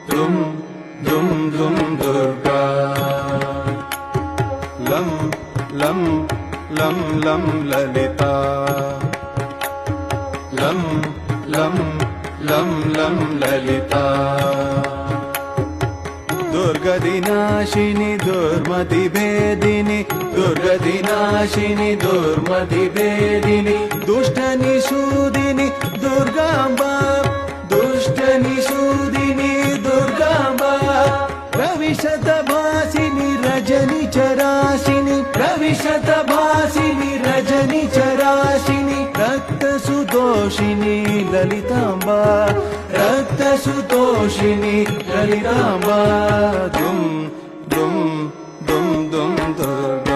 ದುಂ ದುಂ ದುಂ ದುರ್ಗಾ ಲಂ ಲಂ ಲಂ ಲಂ ಲಲಿತಾ ಲಂ ಲಂ ಲಂ ಲಂ ಲಲಿತಾ ದುರ್ಗದಿನಾಶಿನಿ ದುರ್ಮತಿ ಭೇದಿನಿ ದುರ್ಗದಿನಾಶಿನಿ ದುರ್ಮತಿ ಭೇದಿನಿ ದುಷ್ಟ ನಿಷೂದಿನಿ ದುರ್ಗಾಂಬಾ ದುಷ್ಟ ನಿಷೂದಿನಿ ದುರ್ಗಾಂಬಾ ಪ್ರವಿಶತ ಭಾಸಿನಿ ರಜನಿ ಚರಾಶಿನಿ ಪ್ರವಿಶತ ಭಾಸಿನಿ ರಜನಿ ಚರಾಶಿನಿ ರಕ್ತ ಸುದೋಷಿನಿ ಲಲಿತಾಂಬಾ ರಕ್ತ ಸುದೋಷಿನಿ ಲಲಿತಾಂಬಾ ದುಂ ದುಂ ದುಂ ದುಂ ದುರ್ಗಾ